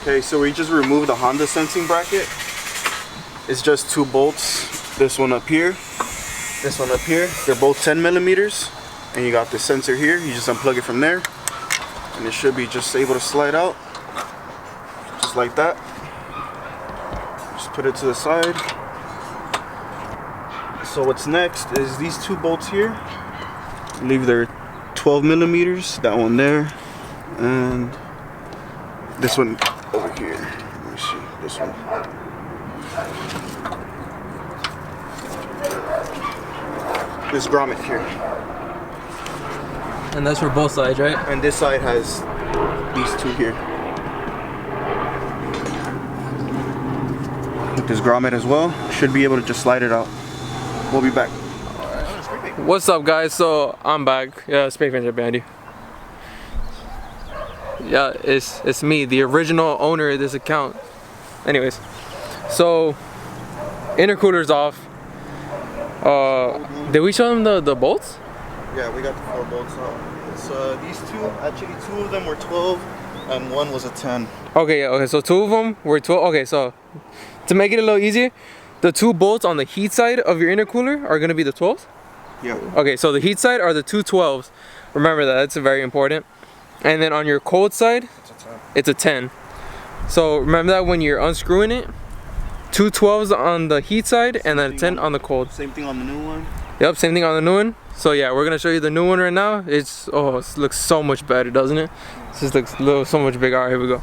Okay, so we just removed the Honda sensing bracket. It's just 2 bolts. This one up here, this one up here. They're both 10 millimeters. And you got the sensor here. You just unplug it from there. And it should be just able to slide out. Just like that. Just put it to the side. So what's next is these 2 bolts here. I believe they're 12 millimeters. That one there. And this one over here. Let me see. This one. This grommet here. And that's for both sides, right? And this side has these 2 here. With this grommet as well. Should be able to just slide it out. We'll be back. What's up, guys? So I'm back. Yeah, spray painter behind you. Yeah, it's me, the original owner of this account. Anyways, so intercooler's off. Did we show them the bolts? Yeah, we got the 4 bolts out. It's these 2. Actually, 2 of them were 12, and 1 was a 10. Okay, yeah. Okay, so 2 of them were 12. Okay, so to make it a little easier, the 2 bolts on the heat side of your intercooler are gonna be the 12s. Yeah. Okay, so the heat side are the 2 12s. Remember that, that's very important. And then on your cold side, it's a 10. So remember that when you're unscrewing it, 2 12s on the heat side and then a 10 on the cold. Same thing on the new one. Yep, same thing on the new one. So yeah, we're gonna show you the new one right now. It looks so much better, doesn't it? It just looks so much bigger. All right, here we go.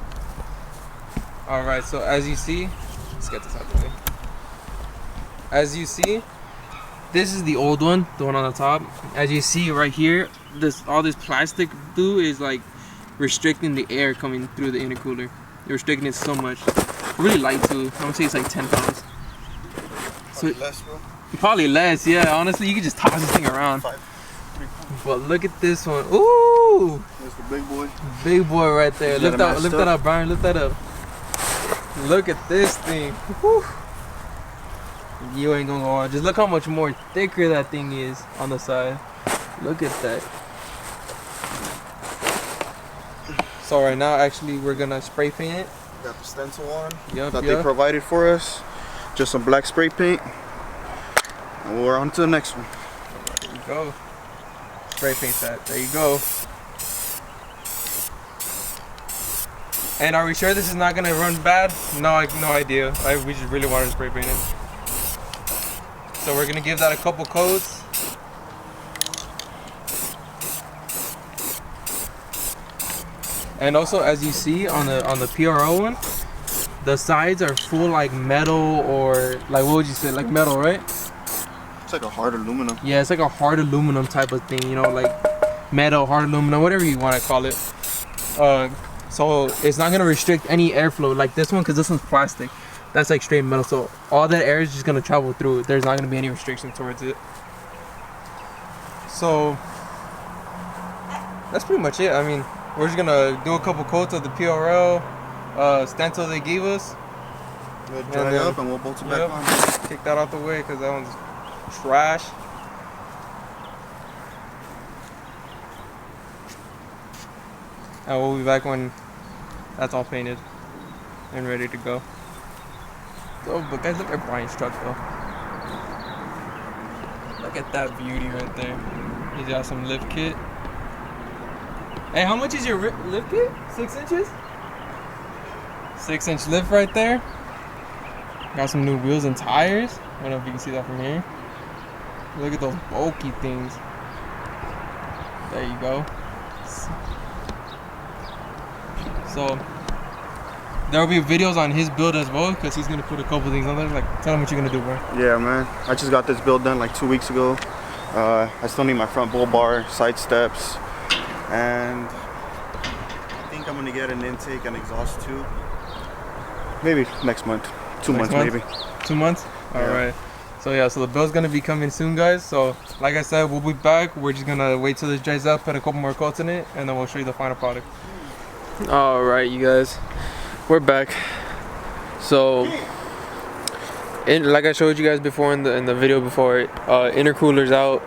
All right, so as you see, let's get this out of the way. As you see, this is the old one, the one on the top. As you see right here, all this plastic glue is like restricting the air coming through the intercooler. They're restricting it so much. Really light too. I'm gonna say it's like 10 pounds. So less, bro. Probably less, yeah. Honestly, you could just toss this thing around. But look at this one. Ooh! That's the big boy. Big boy right there. Lift that up, Brian. Lift that up. Look at this thing. Whew. You ain't gonna go on. Just look how much more thicker that thing is on the side. Look at that. So right now, actually, we're gonna spray paint it. Got the stencil on. Yep, that they provided for us. Just some black spray paint. And we're on to the next one. There you go. Spray paint that. There you go. And are we sure this is not gonna run bad? No idea. We just really wanted to spray paint it. So we're gonna give that a couple coats. And also, as you see on the PRL one, the sides are full like metal, or like, what would you say, like metal, right? It's like a hard aluminum. Yeah, it's like a hard aluminum type of thing, you know, like metal, hard aluminum, whatever you want to call it. So it's not gonna restrict any airflow like this one, because this one's plastic. That's like straight metal, so all that air is just gonna travel through it. There's not gonna be any restriction towards it. So that's pretty much it. I mean, we're just gonna do a couple coats of the PRL stencil they gave us. We'll dry it up and we'll bolt it back on. Kick that out the way because that one's trash. And we'll be back when that's all painted and ready to go. Oh, but guys, look at Brian's truck though. Look at that beauty right there. He's got some lift kit. Hey, how much is your lift kit? 6 inches? 6-inch lift right there. Got some new wheels and tires. I don't know if you can see that from here. Look at those bulky things. There you go. So there will be videos on his build as well, because he's gonna put a couple things on there. Like, tell him what you're gonna do, bro. Yeah, man. I just got this build done like 2 weeks ago. I still need my front bull bar, side steps, and I think I'm gonna get an intake and exhaust too. Maybe next month. 2 months maybe. 2 months? Yeah. Alright. So yeah, so the build's gonna be coming soon, guys. So like I said, we'll be back. We're just gonna wait till this dries up, put a couple more coats in it, and then we'll show you the final product. Alright, you guys. We're back. So like I showed you guys before in the video before, intercooler's out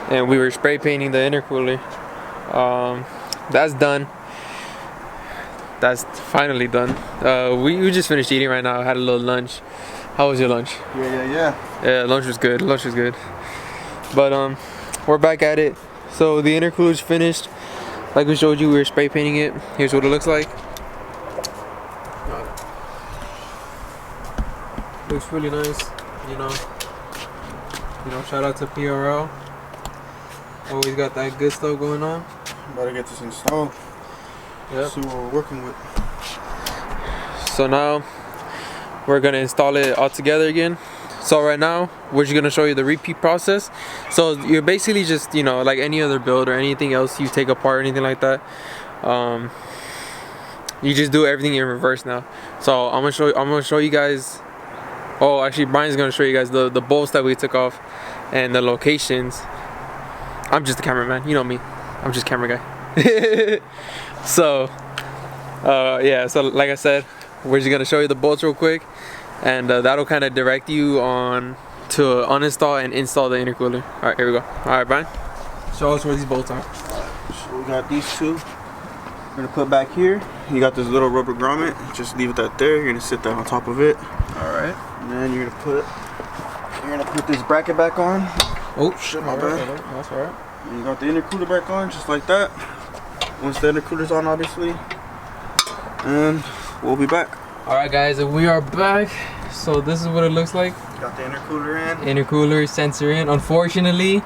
and we were spray painting the intercooler. That's done. That's finally done. We just finished eating right now. I had a little lunch. How was your lunch? Yeah, lunch was good. Lunch was good. But we're back at it. So the intercooler's finished. Like we showed you, we were spray painting it. Here's what it looks like. Looks really nice. You know, shout out to PRL. Always got that good stuff going on. About to get this installed. Yep. See what we're working with. So now we're gonna install it all together again. So right now we're just gonna show you the repeat process. So you're basically just, you know, like any other build or anything else you take apart or anything like that. You just do everything in reverse now. So I'm gonna show you guys. Oh, actually Brian's gonna show you guys the bolts that we took off and the locations. I'm just the cameraman, you know me. I'm just camera guy. So yeah, so like I said, we're just gonna show you the bolts real quick, and that'll kind of direct you on to uninstall and install the intercooler. All right, here we go. All right, Brian, show us where these bolts are. So we got these two. We're gonna put back here. You got this little rubber grommet. Just leave that there. You're gonna sit that on top of it. All right. And then you're gonna put this bracket back on. Oh shit, my bad. That's all right. And you got the intercooler back on, just like that. Once the intercooler's on, obviously. And we'll be back. All right, guys, and we are back. So this is what it looks like. Got the intercooler in. Intercooler sensor in. Unfortunately,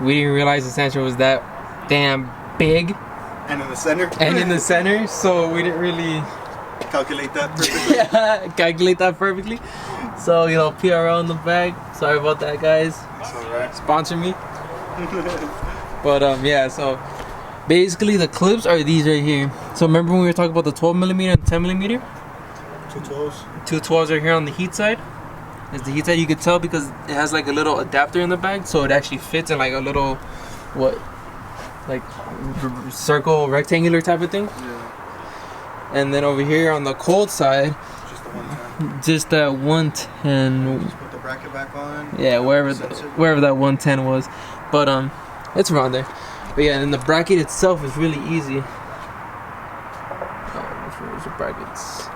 we didn't realize the sensor was that damn big. And in the center. And in the center, so we didn't really calculate that perfectly. Yeah, calculate that perfectly. So, you know, PRL in the back. Sorry about that, guys. That's alright. Sponsor me. But yeah, so basically the clips are these right here. So remember when we were talking about the 12mm and 10mm? 212s. 212s are here on the heat side. As the heat side, you could tell because it has like a little adapter in the back, so it actually fits in like a little, what, like circle, rectangular type of thing. Yeah. And then over here on the cold side, just the 110. just that 110. Just put the bracket back on. Yeah, wherever that 110 was, but it's around there. But yeah, and the bracket itself is really easy. Where's the brackets?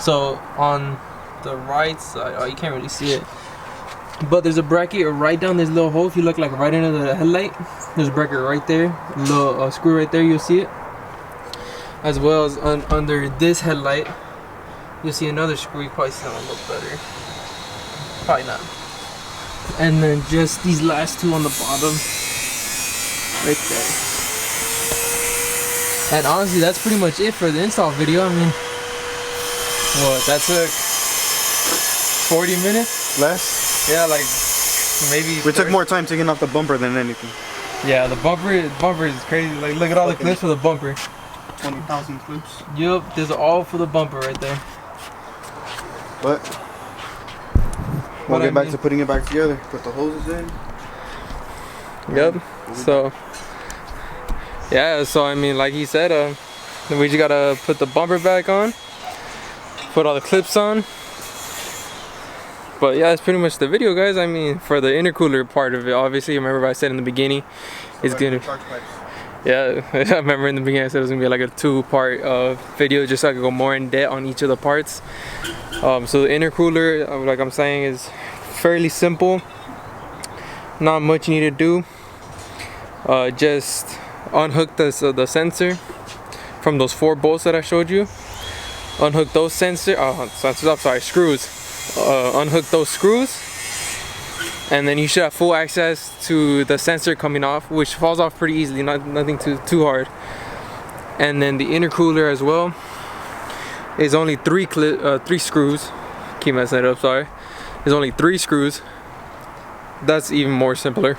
So on the right side, oh, you can't really see it, but there's a bracket right down this little hole. If you look like right into the headlight, there's a bracket right there, little screw right there. You'll see it, as well as under this headlight. You'll see another screw. You probably see that one a little better. Probably not. And then just these last two on the bottom, right there. And honestly, that's pretty much it for the install video. I mean, what, that took 40 minutes? Less? Yeah, like maybe. We took more time taking off the bumper than anything. Yeah, the bumper is crazy. Like, look at all the clips for the bumper. 20,000 clips. Yup, there's all for the bumper right there. But we'll get back to putting it back together. Put the hoses in. Yep. So yeah, so I mean, like he said, we just gotta put the bumper back on, put all the clips on. But yeah, that's pretty much the video, guys. I mean, for the intercooler part of it, obviously, remember I said in the beginning, it's gonna. Yeah, I remember in the beginning I said it was gonna be like a 2-part video, just so I could go more in depth on each of the parts. So the intercooler, like I'm saying, is fairly simple. Not much you need to do. Just unhook the sensor from those 4 bolts that I showed you. Unhook those screws. Unhook those screws, and then you should have full access to the sensor coming off, which falls off pretty easily, nothing too hard. And then the intercooler as well is only 3 screws. Keep messing it up, sorry. There's only 3 screws. That's even more simpler.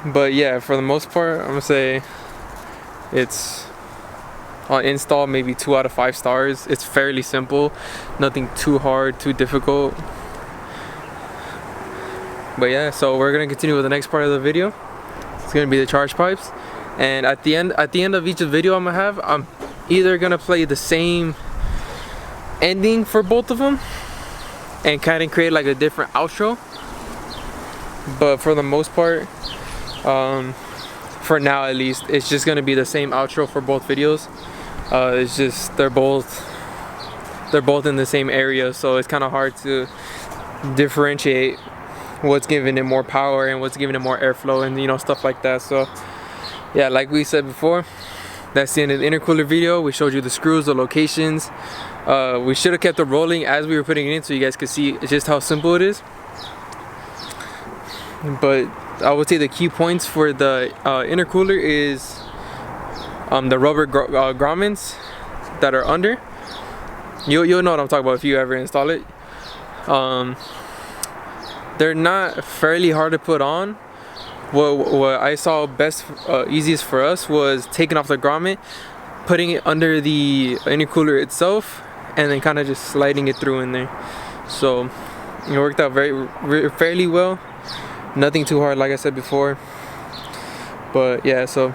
But yeah, for the most part, I'm gonna say it's on install maybe 2 out of 5 stars. It's fairly simple, nothing too hard, too difficult. But yeah, so we're gonna continue with the next part of the video. It's gonna be the charge pipes, and at the end of each video I'm either gonna play the same ending for both of them and kind of create like a different outro. But for the most part, for now at least, it's just gonna be the same outro for both videos. It's just they're both in the same area, so it's kind of hard to differentiate what's giving it more power and what's giving it more airflow, and you know, stuff like that. So yeah, like we said before, that's the end of the intercooler video. We showed you the screws, the locations. We should have kept it rolling as we were putting it in so you guys could see just how simple it is. But I would say the key points for the intercooler is the rubber grommets that are under. You'll know what I'm talking about if you ever install it. They're not fairly hard to put on. What I saw best, easiest for us was taking off the grommet, putting it under the intercooler itself, and then kind of just sliding it through in there. So it worked out fairly well. Nothing too hard, like I said before. But yeah, so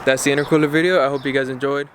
that's the intercooler video. I hope you guys enjoyed.